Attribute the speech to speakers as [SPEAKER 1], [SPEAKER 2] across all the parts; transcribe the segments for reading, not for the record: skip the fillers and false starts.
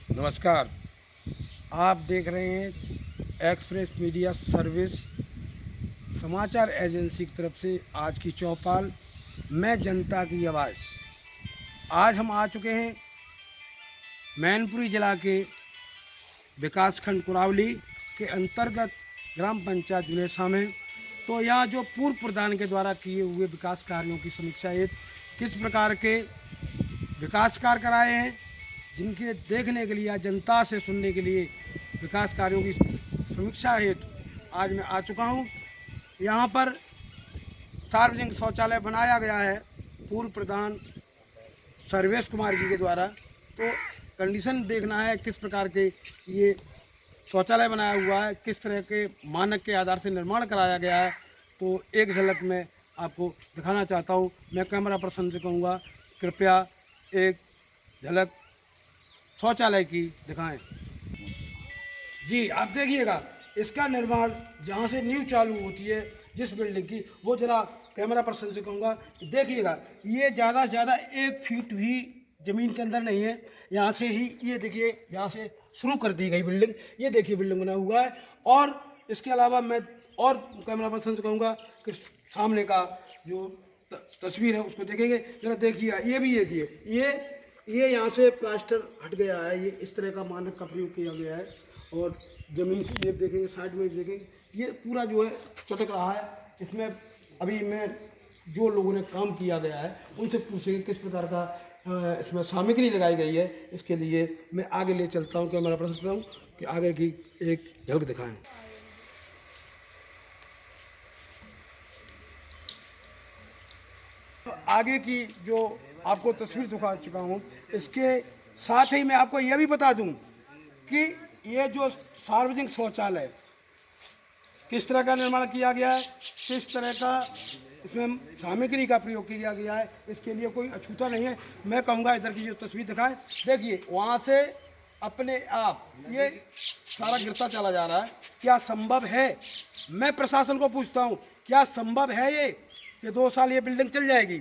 [SPEAKER 1] नमस्कार। आप देख रहे हैं एक्सप्रेस मीडिया सर्विस समाचार एजेंसी की तरफ से आज की चौपाल मैं जनता की आवाज़। आज हम आ चुके हैं मैनपुरी जिला के विकासखंड कुरावली के अंतर्गत ग्राम पंचायत जुनेसा में। तो यहाँ जो पूर्व प्रधान के द्वारा किए हुए विकास कार्यों की समीक्षा हेतु किस प्रकार के विकास कार्य कराए हैं, जिनके देखने के लिए या जनता से सुनने के लिए विकास कार्यों की समीक्षा हेतु आज मैं आ चुका हूँ। यहाँ पर सार्वजनिक शौचालय बनाया गया है पूर्व प्रधान सर्वेश कुमार जी के द्वारा। तो कंडीशन देखना है किस प्रकार के ये शौचालय बनाया हुआ है, किस तरह के मानक के आधार से निर्माण कराया गया है। तो एक झलक में आपको दिखाना चाहता हूँ। मैं कैमरा पर्सन से कहूँगा कृपया एक झलक शौचालय की दिखाएं। जी आप देखिएगा, इसका निर्माण जहाँ से नींव चालू होती है जिस बिल्डिंग की, वो जरा कैमरा पर्सन से कहूँगा देखिएगा, ये ज़्यादा से ज़्यादा 1 फीट भी ज़मीन के अंदर नहीं है। यहाँ से ही ये देखिए, यहाँ से शुरू कर दी गई बिल्डिंग, ये देखिए बिल्डिंग बना हुआ है। और इसके अलावा मैं और कैमरा पर्सन से कहूँगा कि सामने का जो तस्वीर है उसको देखेंगे, जरा देखिएगा। ये भी ये यहाँ से प्लास्टर हट गया है, ये इस तरह का मानक का प्रयोग किया गया है। और ज़मीन से ये देखेंगे, साइड में देखेंगे, ये पूरा जो है चटक रहा है। इसमें अभी मैं जो लोगों ने काम किया गया है उनसे पूछेंगे किस प्रकार का इसमें सामग्री लगाई गई है। इसके लिए मैं आगे ले चलता हूँ, कैमरा पर्सन करता हूँ कि आगे की एक झलक दिखाएं। तो आगे की जो आपको तस्वीर दिखा चुका हूँ, इसके साथ ही मैं आपको यह भी बता दूं कि ये जो सार्वजनिक शौचालय किस तरह का निर्माण किया गया है, किस तरह का इसमें सामग्री का प्रयोग किया गया है, इसके लिए कोई अछूता नहीं है। मैं कहूँगा इधर की जो तस्वीर दिखाएं, देखिए वहाँ से अपने आप ये सारा गिरता चला जा रहा है। क्या संभव है, मैं प्रशासन को पूछता हूँ, क्या संभव है ये कि 2 साल ये बिल्डिंग चल जाएगी,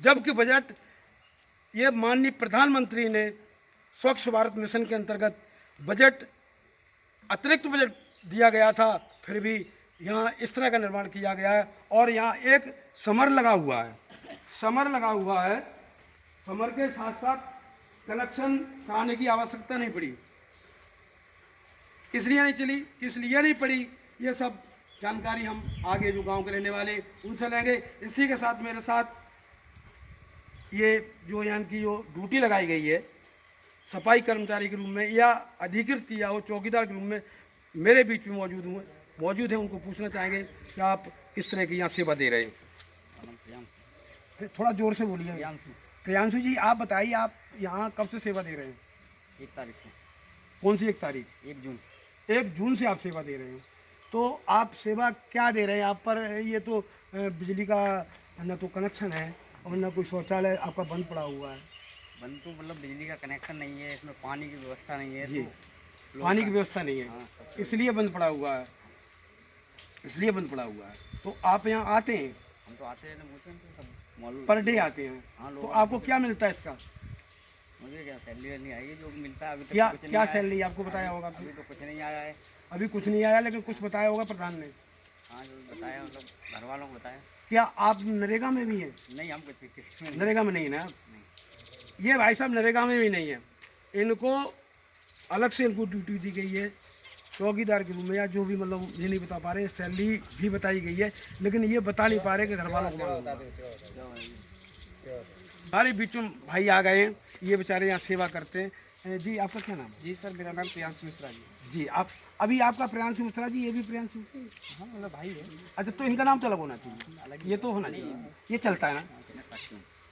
[SPEAKER 1] जबकि बजट ये माननीय प्रधानमंत्री ने स्वच्छ भारत मिशन के अंतर्गत बजट अतिरिक्त बजट दिया गया था, फिर भी यहाँ इस तरह का निर्माण किया गया है। और यहाँ एक समर लगा हुआ है, समर के साथ साथ कनेक्शन कराने की आवश्यकता नहीं पड़ी। इसलिए नहीं पड़ी, ये सब जानकारी हम आगे जो गांव के रहने वाले उनसे लेंगे। इसी के साथ मेरे साथ ये जो यहाँ की जो ड्यूटी लगाई गई है सफाई कर्मचारी के रूप में या अधिकृत किया हो चौकीदार के रूप में मेरे बीच में मौजूद हैं। उनको पूछना चाहेंगे कि आप किस तरह की यहाँ सेवा दे रहे हैं। थोड़ा जोर से बोलिए। प्रियांशु जी, आप बताइए, आप यहाँ कब से सेवा दे रहे हैं?
[SPEAKER 2] 1 तारीख से।
[SPEAKER 1] कौन सी 1 तारीख?
[SPEAKER 2] 1 जून।
[SPEAKER 1] 1 जून से आप सेवा दे रहे हैं। तो आप सेवा क्या दे रहे हैं? आप पर ये तो बिजली का न तो कनेक्शन है और न कोई शौचालय आपका बंद पड़ा हुआ है।
[SPEAKER 2] बंद तो मतलब बिजली का कनेक्शन नहीं है, इसमें पानी की व्यवस्था नहीं है।
[SPEAKER 1] जी,
[SPEAKER 2] तो
[SPEAKER 1] पानी की व्यवस्था नहीं है।
[SPEAKER 2] हाँ,
[SPEAKER 1] इसलिए बंद पड़ा हुआ है, तो आप यहाँ आते हैं?
[SPEAKER 2] हम तो आते हैं तो सब मालूम
[SPEAKER 1] पर डे आते हैं।
[SPEAKER 2] हाँ,
[SPEAKER 1] तो आपको क्या मिलता है इसका?
[SPEAKER 2] मुझे क्या सैलरी नहीं आई है, जो मिलता है अभी तक
[SPEAKER 1] क्या
[SPEAKER 2] कुछ नहीं
[SPEAKER 1] क्या
[SPEAKER 2] आया है।
[SPEAKER 1] सैलरी आपको बताया होगा?
[SPEAKER 2] अभी तो कुछ नहीं आया है।
[SPEAKER 1] अभी कुछ नहीं आया, लेकिन कुछ बताया होगा प्रधान ने।
[SPEAKER 2] हाँ, जो बताया मतलब घर वालों को बताया।
[SPEAKER 1] क्या आप नरेगा में भी हैं?
[SPEAKER 2] नहीं, हम किसी में
[SPEAKER 1] नरेगा में नहीं है ना?
[SPEAKER 2] नहीं।
[SPEAKER 1] ये भाई साहब नरेगा में भी नहीं है। इनको अलग से इनको ड्यूटी दी गई है चौकीदार के रूप में, या जो भी मतलब ये नहीं बता पा रहे। सैलरी भी बताई गई है, लेकिन ये बता नहीं पा रहे कि घर वालों को मालूम है। हमारे बीच में भाई आ गए हैं, ये बेचारे यहाँ सेवा करते हैं। जी आपका क्या नाम है?
[SPEAKER 2] जी सर, मेरा नाम प्रियांशु मिश्रा जी।
[SPEAKER 1] जी आप अभी आपका प्रियांशु मिश्रा जी, ये भी प्रियांशु?
[SPEAKER 2] हाँ, मतलब भाई है।
[SPEAKER 1] अच्छा, तो इनका नाम तो अलग होना चाहिए, ये तो होना चाहिए, ये चलता है ना।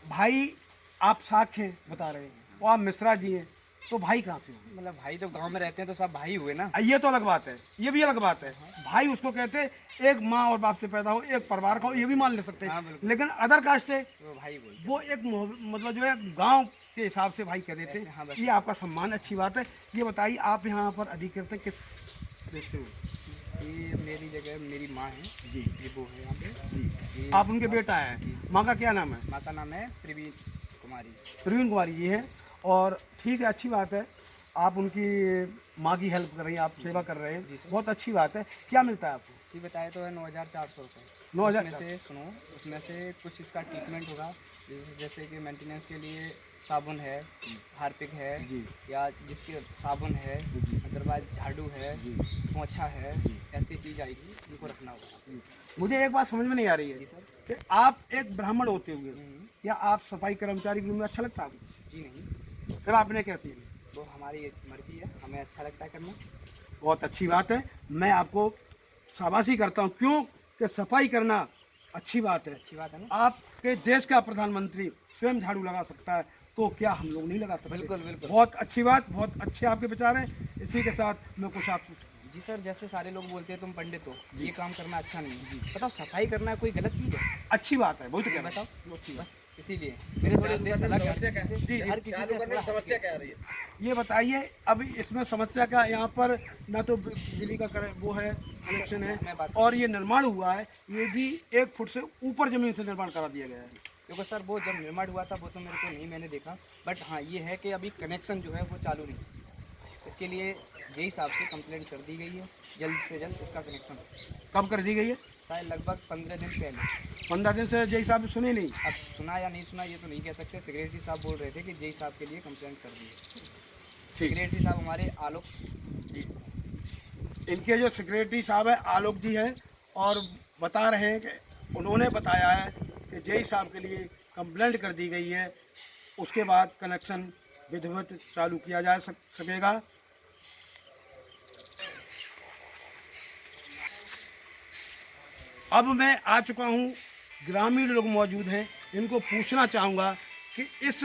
[SPEAKER 1] भाई आप साथ हैं बता रहे हैं, और आप मिश्रा जी हैं, तो भाई कहाँ से हो?
[SPEAKER 2] मतलब भाई तो गांव में रहते हैं तो सब भाई हुए ना।
[SPEAKER 1] ये तो अलग बात है, ये भी अलग बात है। भाई उसको कहते हैं, एक माँ और बाप से पैदा हो, एक परिवार का हो, ये भी मान ले सकते हैं।
[SPEAKER 2] हाँ, बिल्कुल।
[SPEAKER 1] लेकिन अदर कास्ट है
[SPEAKER 2] तो भाई बोल
[SPEAKER 1] वो एक मतलब जो है गांव के हिसाब से भाई कह देते
[SPEAKER 2] हाँ,
[SPEAKER 1] हैं।
[SPEAKER 2] बस।
[SPEAKER 1] ये आपका सम्मान, अच्छी बात है। ये बताइए, आप यहाँ पर अधिकृत हैं किस देश से हो?
[SPEAKER 2] ये मेरी जगह मेरी माँ है
[SPEAKER 1] जी,
[SPEAKER 2] ये वो है यहाँ पे
[SPEAKER 1] जी, आप उनके बेटा हैं। माँ का क्या नाम है?
[SPEAKER 2] माँ का नाम है प्रवीण कुमारी।
[SPEAKER 1] प्रवीण कुमारी जी है। और ठीक है, अच्छी बात है। आप उनकी माँ की हेल्प कर रही हैं, आप सेवा कर रहे हैं, बहुत अच्छी बात है। क्या मिलता है आपको?
[SPEAKER 2] ये बताए तो है 9,400 रुपये।
[SPEAKER 1] 9,000
[SPEAKER 2] उसमें से सुनो, उसमें से कुछ इसका ट्रीटमेंट होगा, जैसे कि मेंटेनेंस के लिए साबुन है, हार्पिक है,
[SPEAKER 1] जी
[SPEAKER 2] या जिसके साबुन है,
[SPEAKER 1] जी
[SPEAKER 2] अदरवाइज झाड़ू है,
[SPEAKER 1] जी
[SPEAKER 2] पोंछा है, ऐसी चीज़ आएगी, इनको रखना होगा।
[SPEAKER 1] मुझे एक बात समझ में नहीं आ रही है
[SPEAKER 2] जी सर।
[SPEAKER 1] कि आप एक ब्राह्मण होते हुए या आप सफाई कर्मचारी के रूप में अच्छा लगता है आपको?
[SPEAKER 2] जी नहीं,
[SPEAKER 1] फिर आपने कैसे?
[SPEAKER 2] वो हमारी मर्जी है, हमें अच्छा लगता है करना।
[SPEAKER 1] बहुत अच्छी बात है, मैं आपको शाबाशी करता हूँ। क्यों कि सफाई करना अच्छी बात है।
[SPEAKER 2] अच्छी बात है ना।
[SPEAKER 1] आपके देश का प्रधानमंत्री स्वयं झाड़ू लगा सकता है, तो क्या हम लोग नहीं लगा सकते?
[SPEAKER 2] बिल्कुल बिल्कुल।
[SPEAKER 1] बहुत अच्छी बात, बहुत अच्छे आपके विचार हैं। इसी के साथ मैं कुछ आप
[SPEAKER 2] जी सर, जैसे सारे लोग बोलते हैं तुम पंडित हो, ये काम करना अच्छा नहीं है। बताओ, सफाई करना है कोई गलत चीज़ है?
[SPEAKER 1] अच्छी बात है, बहुत
[SPEAKER 2] ये
[SPEAKER 1] क्या
[SPEAKER 2] बताओ,
[SPEAKER 1] अच्छी बात।
[SPEAKER 2] बस इसीलिए मेरे थोड़े उद्देश्य अलग है
[SPEAKER 1] जी,
[SPEAKER 2] हर किसी से थोड़ा
[SPEAKER 3] समस्या क्या आ रही है?
[SPEAKER 1] ये बताइए, अब इसमें समस्या का यहाँ पर ना तो बिजली का वो है, कनेक्शन है, और ये निर्माण हुआ है, ये भी 1 फुट से ऊपर जमीन से निर्माण करा दिया गया है।
[SPEAKER 2] क्योंकि सर वो जब निर्माण हुआ था वो तो मेरे को नहीं, मैंने देखा, बट हाँ ये है कि अभी कनेक्शन जो है वो चालू नहीं। इसके लिए यही हिसाब से कंप्लेंट कर दी गई है, जल्द से जल्द इसका कनेक्शन।
[SPEAKER 1] कब कर दी गई है?
[SPEAKER 2] शायद लगभग 15 दिन पहले।
[SPEAKER 1] 15 दिन से जय साहब सुने नहीं।
[SPEAKER 2] अब सुना या नहीं सुना ये तो नहीं कह सकते। सेक्रेटरी साहब बोल रहे थे कि जय साहब के लिए कंप्लेंट कर दी है। सेक्रेटरी साहब हमारे आलोक जी,
[SPEAKER 1] इनके जो सेक्रेटरी साहब है आलोक जी हैं, और बता रहे हैं कि उन्होंने बताया है कि जय साहब के लिए कंप्लेंट कर दी गई है, उसके बाद कनेक्शन विधिवत चालू किया जा सकेगा। अब मैं आ चुका हूँ, ग्रामीण लोग मौजूद हैं, इनको पूछना चाहूँगा कि इस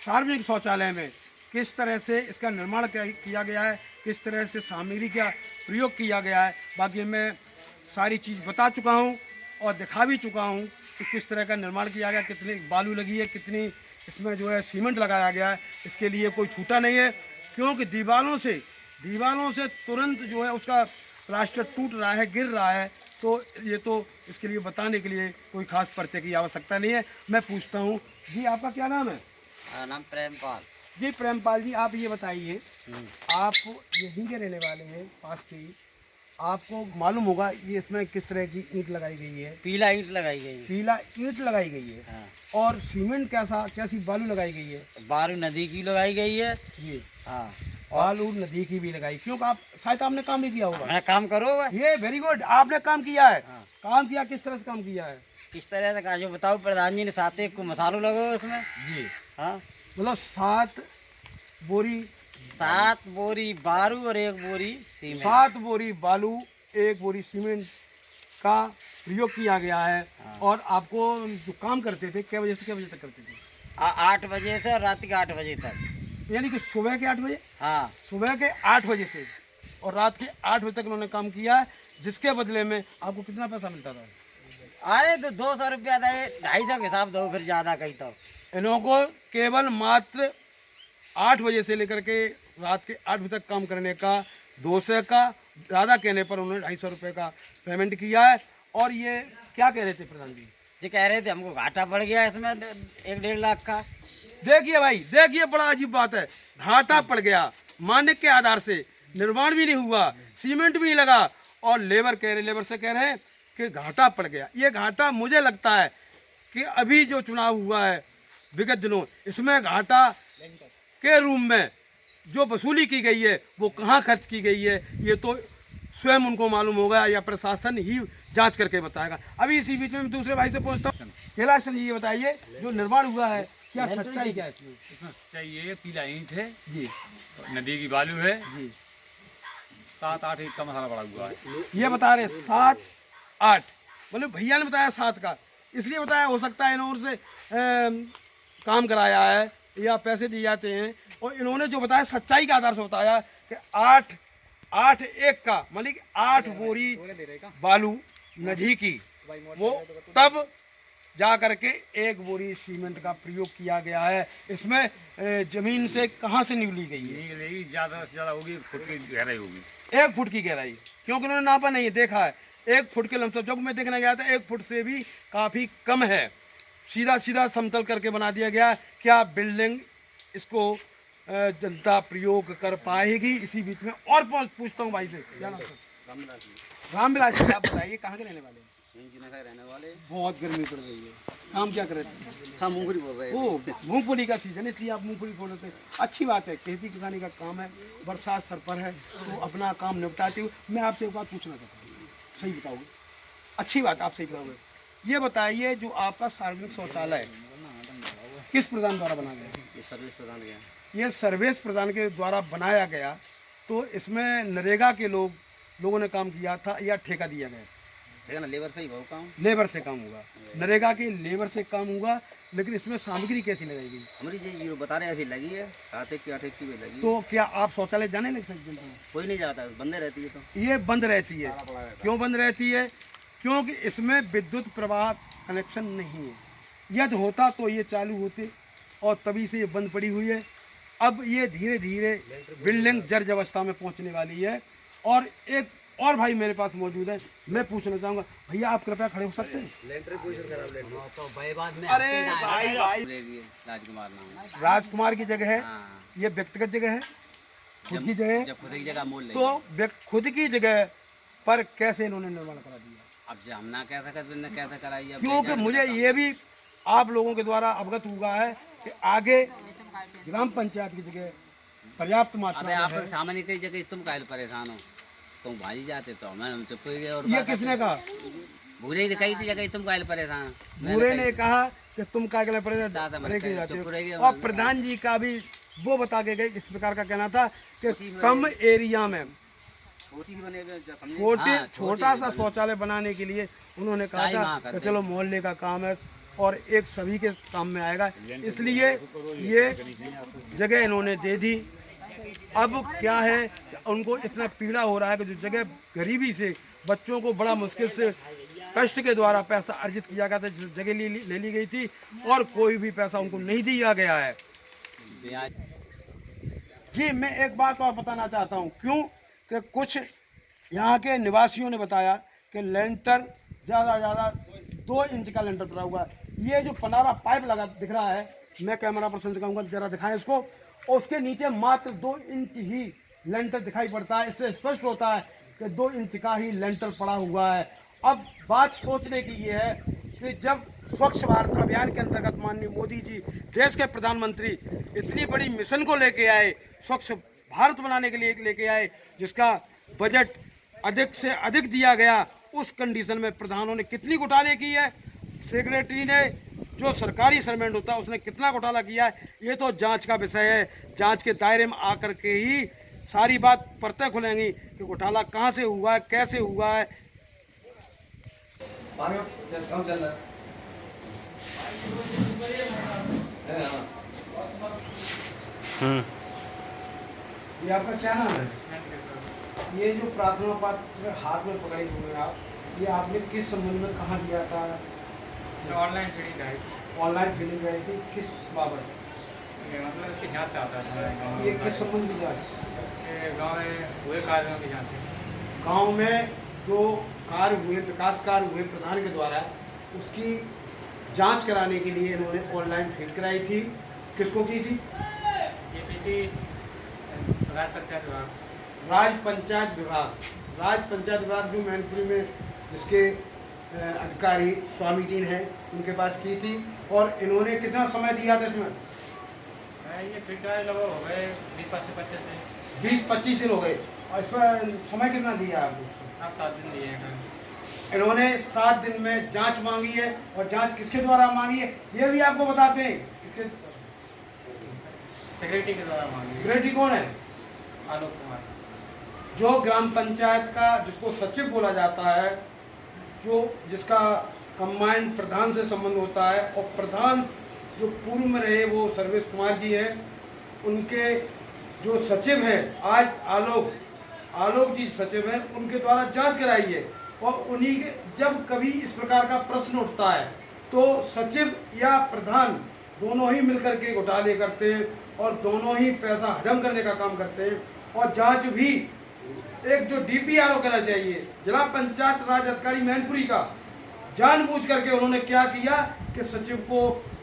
[SPEAKER 1] सार्वजनिक शौचालय में किस तरह से इसका निर्माण किया गया है, किस तरह से सामग्री का प्रयोग किया गया है। बाकी मैं सारी चीज़ बता चुका हूँ और दिखा भी चुका हूँ कि किस तरह का निर्माण किया गया, कितनी बालू लगी है, कितनी इसमें जो है सीमेंट लगाया गया है। इसके लिए कोई छूटा नहीं है, क्योंकि दीवारों से तुरंत जो है उसका प्लास्टर टूट रहा है, गिर रहा है। तो ये तो इसके लिए बताने के लिए कोई खास पर्चे की आवश्यकता नहीं है। मैं पूछता हूँ जी, आपका क्या नाम है?
[SPEAKER 2] नाम प्रेमपाल
[SPEAKER 1] जी प्रेमपाल जी, आप ये बताइए, आप यहीं के रहने वाले हैं, पास से ही, आपको मालूम होगा ये इसमें किस तरह की ईंट लगाई गई है?
[SPEAKER 2] पीला ईंट लगाई गई है।
[SPEAKER 1] पीला ईंट लगाई गई है।
[SPEAKER 2] हाँ।
[SPEAKER 1] और सीमेंट कैसी बालू लगाई गई है?
[SPEAKER 2] बारू नदी की लगाई गई है
[SPEAKER 1] जी
[SPEAKER 2] हाँ।
[SPEAKER 1] बालू नदी की भी लगाई, क्योंकि आप शायद आपने काम भी किया होगा।
[SPEAKER 2] मैंने काम करो हुआ।
[SPEAKER 1] ये वेरी गुड, आपने काम किया है।
[SPEAKER 2] हाँ।
[SPEAKER 1] काम किया, किस तरह से काम किया है?
[SPEAKER 2] किस तरह से कहा जो बताओ, प्रधान जी ने 7 को मसालो लगो उसमें।
[SPEAKER 1] जी
[SPEAKER 2] हाँ,
[SPEAKER 1] मतलब 7 बोरी
[SPEAKER 2] 7 बोरी बारू और 1 बोरी सीमेंट।
[SPEAKER 1] 7 बोरी बालू, 1 बोरी सीमेंट का प्रयोग किया गया है। और आपको जो काम करते थे, क्या बजे से क्या बजे तक करते थे?
[SPEAKER 2] 8 बजे से रात के 8 बजे तक।
[SPEAKER 1] यानी कि सुबह के 8 बजे?
[SPEAKER 2] हाँ,
[SPEAKER 1] सुबह के 8 बजे से और रात के 8 बजे तक उन्होंने काम किया है, जिसके बदले में आपको कितना पैसा मिलता था?
[SPEAKER 2] अरे तो 200 रुपया दे, 250 के हिसाब दो, फिर ज़्यादा कहीं तो।
[SPEAKER 1] इन लोगों को केवल मात्र 8 बजे से लेकर के रात के 8 बजे तक काम करने का 200 का, ज़्यादा कहने पर उन्होंने 250 रुपये का पेमेंट किया है। और ये क्या कह रहे थे प्रधान जी?
[SPEAKER 2] जी कह रहे थे हमको घाटा पड़ गया इसमें 1-1.5 लाख का।
[SPEAKER 1] देखिए भाई, देखिए बड़ा अजीब बात है, घाटा पड़ गया, मानक के आधार से निर्माण भी नहीं हुआ, सीमेंट भी नहीं लगा, और लेबर से कह रहे हैं कि घाटा पड़ गया। ये घाटा मुझे लगता है कि अभी जो चुनाव हुआ है विगत दिनों, इसमें घाटा के रूप में जो वसूली की गई है वो कहाँ खर्च की गई है, ये तो स्वयं उनको मालूम होगा या प्रशासन ही जांच करके बताएगा। अभी इसी बीच में दूसरे भाई से पूछता हूँ, कैलाश जी ये बताइए, जो निर्माण हुआ है क्या सच्चाई क्या है इसमें?
[SPEAKER 3] इसमें सच्चाई ये है, पीला ईंट है
[SPEAKER 1] जी
[SPEAKER 3] नदी की बालू है,
[SPEAKER 1] जी
[SPEAKER 3] 7-8 ईंट का मसाला पड़ा हुआ है।
[SPEAKER 1] ये बता रहे 7-8, बोले भैया ने बताया 7 का, इसलिए बताया, हो सकता है इन्होंने से काम कराया है या पैसे दिए जाते हैं। और इन्होंने जो बताया सच्चाई के आधार से बताया कि 8-1 का, मतलब कि 8 बोरी बालू नदी की, वो तब जा करके 1 बोरी सीमेंट का प्रयोग किया गया है। इसमें जमीन से कहाँ से निकली गई है?
[SPEAKER 3] यही ज़्यादा से ज़्यादा होगी, 1 फुट की गहराई होगी।
[SPEAKER 1] 1 फुट की गहराई, क्योंकि उन्होंने नापा नहीं है, देखा है 1 फुट के लमसम। जब मैं देखने गया था 1 फुट से भी काफ़ी कम है, सीधा सीधा समतल करके बना दिया गया। क्या बिल्डिंग इसको जनता प्रयोग कर पाएगी। इसी बीच में और पूछता हूँ भाई से, क्या नाम सर? रामविलास जी, आप बताइए कहाँ के रहने वाले हैं?
[SPEAKER 4] रहने वाले।
[SPEAKER 1] बहुत गर्मी पड़ रही है, काम क्या कर रहे थे?
[SPEAKER 4] हाँ, मूंगफली बोल रहे हैं।
[SPEAKER 1] वो मूंगफली का सीजन है, इसलिए आप मूंगफली बोल रहे थे। अच्छी बात है, खेती किसानी का काम है, बरसात सर पर है, तो अपना काम निपटाते हुए मैं आपसे एक बात पूछना चाहता हूँ, सही बताओगे? अच्छी बात, आप सही बताओगे। ये बताइए, जो आपका सार्वजनिक शौचालय किस प्रधान द्वारा बनाया गया?
[SPEAKER 4] ये सर्विस प्रदान किया।
[SPEAKER 1] ये सर्वेश प्रधान के द्वारा बनाया गया, तो इसमें नरेगा के लोगों ने काम किया था या ठेका दिया गया?
[SPEAKER 4] ठीक है ना, लेबर से ही बहुत काम।
[SPEAKER 1] लेबर से काम होगा, नरेगा के लेबर से काम होगा, लेकिन इसमें सामग्री कैसी लगाई गई?
[SPEAKER 4] हमारी ये बता रहे ऐसी लगी है, 7 की 8 की भी लगी है।
[SPEAKER 1] तो क्या आप शौचालय जाने लग सकते हैं?
[SPEAKER 4] कोई नहीं जाता, बंदे रहती है। तो
[SPEAKER 1] ये बंद रहती है, क्यों बंद रहती है? क्योंकि इसमें विद्युत प्रवाह कनेक्शन नहीं है। यदि होता तो ये चालू होते, और तभी से ये बंद पड़ी हुई है। अब ये धीरे धीरे बिल्डिंग जर्जर अवस्था में पहुंचने वाली है। और एक और भाई मेरे पास मौजूद है, मैं पूछना चाहूँगा, भैया आप कृपया खड़े हो सकते हैं? अरे भाई
[SPEAKER 4] राजकुमार नाम।
[SPEAKER 1] राजकुमार की जगह है,
[SPEAKER 4] हाँ।
[SPEAKER 1] ये व्यक्तिगत जगह है, खुद की जगह है,
[SPEAKER 4] जब खुद की जगह मोल ले।
[SPEAKER 1] तो खुद की जगह पर कैसे इन्होंने निर्माण करा दिया?
[SPEAKER 4] अब हमना कैसे कराई? अब
[SPEAKER 1] क्योंकि मुझे ये भी आप लोगों के द्वारा अवगत हुआ है कि आगे ग्राम पंचायत की जगह पर्याप्त मात्रा
[SPEAKER 4] अबे
[SPEAKER 1] में
[SPEAKER 4] आप
[SPEAKER 1] है।
[SPEAKER 4] सामान्य कई जगह तुम काहे परेशान हो? तुम भाई जाते तो हम चुप हो गए। और
[SPEAKER 1] ये किसने कहा?
[SPEAKER 4] भूरे ने कही थी जगह तुम काहे परेशान?
[SPEAKER 1] भूरे ने कहा कि तुम क्या के लिए
[SPEAKER 4] दादा मैंने कहा,
[SPEAKER 1] जाते
[SPEAKER 4] चुप रहिए।
[SPEAKER 1] हो। और प्रधान जी का भी वो बता के गए, इस प्रकार का कहना था कि कम एरिया में छोटा सा शौचालय बनाने के लिए उन्होंने कहा था कि चलो मोहल्ले का काम है और एक सभी के काम में आएगा, इसलिए ये जगह इन्होंने दे दी। अब क्या है, उनको इतना पीड़ा हो रहा है कि जो जगह गरीबी से बच्चों को बड़ा मुश्किल से कष्ट के द्वारा पैसा अर्जित किया गया था, जिस जगह ले ली गई थी, और कोई भी पैसा उनको नहीं दिया गया है। जी, मैं एक बात और बताना चाहता हूँ, क्यों कि कुछ यहाँ के निवासियों ने बताया कि लेंटर ज़्यादा 2 इंच का लेंटर पड़ा हुआ है। ये जो पनारा पाइप लगा दिख रहा है, मैं कैमरा पर्सन से कहूँगा जरा दिखाएं इसको, और उसके नीचे मात्र 2 इंच ही लेंटर दिखाई पड़ता है। इससे स्पष्ट होता है कि 2 इंच का ही लेंटर पड़ा हुआ है। अब बात सोचने की ये है कि जब स्वच्छ भारत अभियान के अंतर्गत माननीय मोदी जी देश के प्रधानमंत्री इतनी बड़ी मिशन को लेके आए, स्वच्छ भारत बनाने के लिए लेके आए, जिसका बजट अधिक से अधिक दिया गया, उस कंडीशन में प्रधानों ने कितनी घोटाले की है, सेक्रेटरी ने जो सरकारी सर्वेंट होता है उसने कितना घोटाला किया है, ये तो जांच का विषय है। जांच के दायरे में आकर के ही सारी बात परतें खुलेंगी कि घोटाला कहाँ से हुआ है, कैसे हुआ है। ये आपका क्या नाम है? ये जो प्रार्थना पत्र हाथ में पकड़े हुए हैं आप, ये आपने किस संबंध में कहाँ दिया था?
[SPEAKER 2] ऑनलाइन फीडिंग आई थी।
[SPEAKER 1] ऑनलाइन फीलिंग आई थी, किस बाबत?
[SPEAKER 2] मतलब इसकी जांच चाहता था।
[SPEAKER 1] ये किस संबंध की जाँच?
[SPEAKER 2] गाँव में हुए कार्यों की जांच है।
[SPEAKER 1] गांव में जो कार्य हुए, विकास कार्य हुए प्रधान के द्वारा, उसकी जांच कराने के लिए इन्होंने ऑनलाइन फीड कराई थी। किसको की थी?
[SPEAKER 2] ये की थी राज्य पंचायत विभाग।
[SPEAKER 1] राज्य पंचायत विभाग। राज्य पंचायत विभाग जो मैनपुरी में जिसके अधिकारी स्वामी जी हैं, उनके पास की थी। और इन्होंने कितना समय दिया था इसमें?
[SPEAKER 2] ये फिर लगभग हो गए 20-25 दिन।
[SPEAKER 1] 20-25 दिन हो गए। और इस पर समय कितना दिया आपको?
[SPEAKER 2] आप 7 दिन दिए हैं।
[SPEAKER 1] इन्होंने 7 दिन में जांच मांगी है, और जांच किसके द्वारा मांगी है ये भी आपको बताते हैं। किसके?
[SPEAKER 2] सेक्रेटरी के द्वारा मांगी।
[SPEAKER 1] सेक्रेटरी कौन है?
[SPEAKER 2] आलोक कुमार।
[SPEAKER 1] जो ग्राम पंचायत का जिसको सचिव बोला जाता है, जो जिसका कंबाइंड प्रधान से संबंध होता है, और प्रधान जो पूर्व में रहे वो सर्वेश कुमार जी है, उनके जो सचिव है आज आलोक जी सचिव हैं, उनके द्वारा जांच कराई है। और उन्हीं के जब कभी इस प्रकार का प्रश्न उठता है तो सचिव या प्रधान दोनों ही मिलकर के घोटाले करते हैं, और दोनों ही पैसा हजम करने का काम करते हैं। और जांच भी एक जो DPRO कहना चाहिए, जिला पंचायत राज अधिकारी मैनपुरी का, जानबूझ करके उन्होंने क्या किया कि सचिव को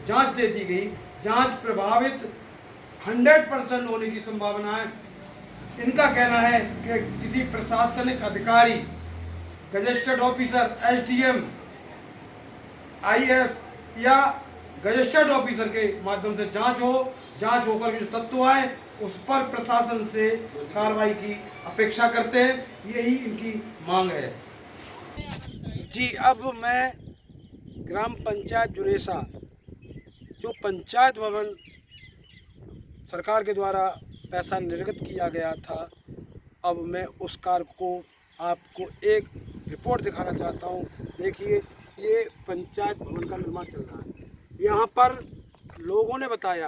[SPEAKER 1] जांच दे दी गई। जांच प्रभावित 100% होने की संभावना है। इनका कहना है कि किसी प्रशासनिक अधिकारी, गजेस्टेड ऑफिसर, एसडीएम, आईएएस या गजेस्टेड ऑफिसर के माध्यम से जांच हो, जांच होकर जो तत्व आए उस पर प्रशासन से कार्रवाई की अपेक्षा करते हैं। यही इनकी मांग है। जी, अब मैं ग्राम पंचायत जुनेसा, जो पंचायत भवन सरकार के द्वारा पैसा निर्गत किया गया था, अब मैं उस कार्य को आपको एक रिपोर्ट दिखाना चाहता हूँ। देखिए, ये पंचायत भवन का निर्माण चल रहा है। यहाँ पर लोगों ने बताया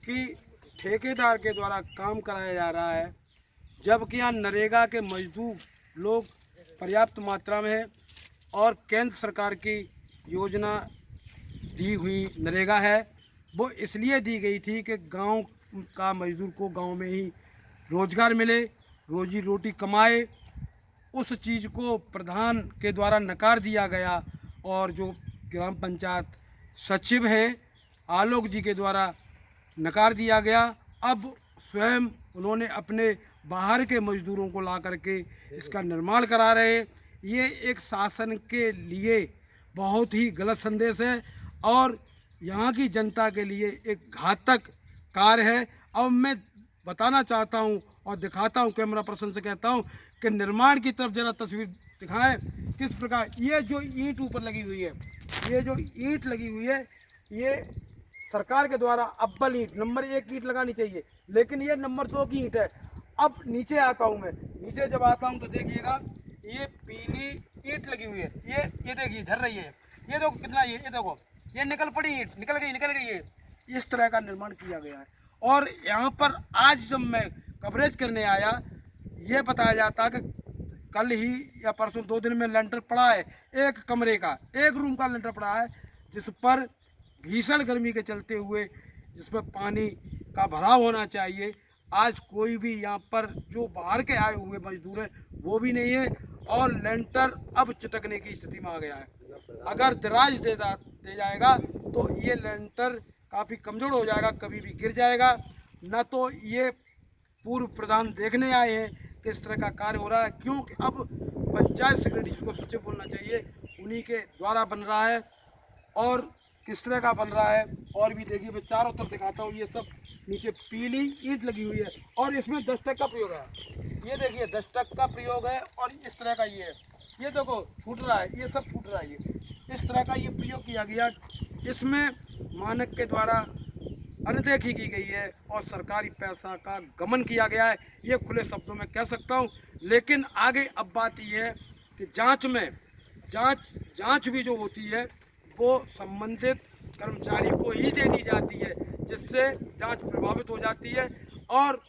[SPEAKER 1] कि ठेकेदार के द्वारा काम कराया जा रहा है, जबकि यहाँ नरेगा के मजदूर लोग पर्याप्त मात्रा में है और केंद्र सरकार की योजना दी हुई नरेगा है, वो इसलिए दी गई थी कि गांव का मजदूर को गांव में ही रोजगार मिले, रोजी रोटी कमाए। उस चीज़ को प्रधान के द्वारा नकार दिया गया और जो ग्राम पंचायत सचिव है आलोक जी के द्वारा नकार दिया गया। अब स्वयं उन्होंने अपने बाहर के मजदूरों को ला करके इसका निर्माण करा रहे हैं। ये एक शासन के लिए बहुत ही गलत संदेश है और यहाँ की जनता के लिए एक घातक कार्य है। अब मैं बताना चाहता हूँ और दिखाता हूँ, कैमरा पर्सन से कहता हूँ कि निर्माण की तरफ जरा तस्वीर दिखाएं किस प्रकार। ये जो ईंट ऊपर लगी हुई है, ये जो ईंट लगी हुई है, ये सरकार के द्वारा अव्वल ईंट नंबर 1 ईंट लगानी चाहिए, लेकिन ये नंबर 2 की ईंट है। अब नीचे आता हूँ मैं, नीचे जब आता हूँ तो देखिएगा ये पीली ईंट लगी हुई है। ये देखिए झड़ रही है, ये देखो कितना, ये देखो ये निकल पड़ी ईंट, निकल गई है। इस तरह का निर्माण किया गया है। और यहाँ पर आज जब मैं कवरेज करने आया, ये बताया जाता कि कल ही या परसों 2 दिन में लेंटर पड़ा है, एक कमरे का, एक रूम का लेंटर पड़ा है, जिस पर भीषण गर्मी के चलते हुए जिस पर पानी का भराव होना चाहिए। आज कोई भी यहाँ पर जो बाहर के आए हुए मजदूर हैं वो भी नहीं है और लेंटर अब चिटकने की स्थिति में आ गया है। अगर दराज दे जाएगा तो ये लेंटर काफ़ी कमज़ोर हो जाएगा, कभी भी गिर जाएगा। न तो ये पूर्व प्रधान देखने आए हैं किस तरह का कार्य हो रहा है, क्योंकि अब पंचायत सेक्रेटरी, जिसको सचिव बोलना चाहिए, उन्हीं के द्वारा बन रहा है और किस तरह का बन रहा है। और भी देखिए, मैं चारों तरफ दिखाता हूँ, ये सब नीचे पीली ईंट लगी हुई है और इसमें दस्तक का प्रयोग है। ये देखिए दस्तक का प्रयोग है और इस तरह का ये देखो फूट रहा है, ये सब फूट रहा है। ये इस तरह का ये प्रयोग किया गया, इसमें मानक के द्वारा अनदेखी की गई है और सरकारी पैसा का गमन किया गया है। ये खुले शब्दों में कह सकता हूँ। लेकिन आगे अब बात ये है कि जांच भी जो होती है वो संबंधित कर्मचारी को ही दे दी जाती है, जिससे जांच प्रभावित हो जाती है और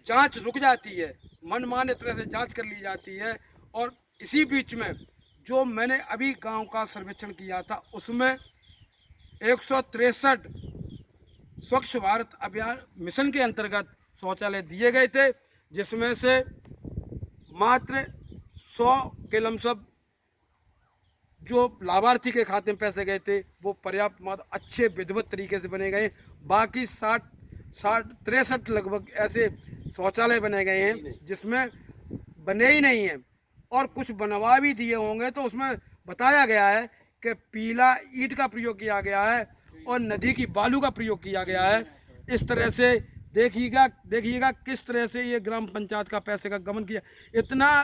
[SPEAKER 1] जांच रुक जाती है, मनमाने तरह से जांच कर ली जाती है। और इसी बीच में जो मैंने अभी गांव का सर्वेक्षण किया था, उसमें 163 स्वच्छ भारत अभियान मिशन के अंतर्गत शौचालय दिए गए थे, जिसमें से मात्र 100 के लमसम जो लाभार्थी के खाते में पैसे गए थे वो पर्याप्त मात्रा अच्छे विधिवत तरीके से बने गए। बाकी 63 लगभग ऐसे शौचालय बने गए हैं जिसमें बने ही नहीं हैं और कुछ बनवा भी दिए होंगे तो उसमें बताया गया है कि पीला ईंट का प्रयोग किया गया है और नदी की बालू का प्रयोग किया गया है। इस तरह से देखिएगा किस तरह से ये ग्राम पंचायत का पैसे का गमन किया, इतना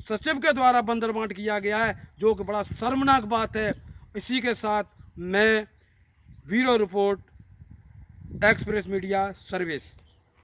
[SPEAKER 1] सचिव के द्वारा बंदरबांट किया गया है, जो कि बड़ा शर्मनाक बात है। इसी के साथ मैं bureau report express media service.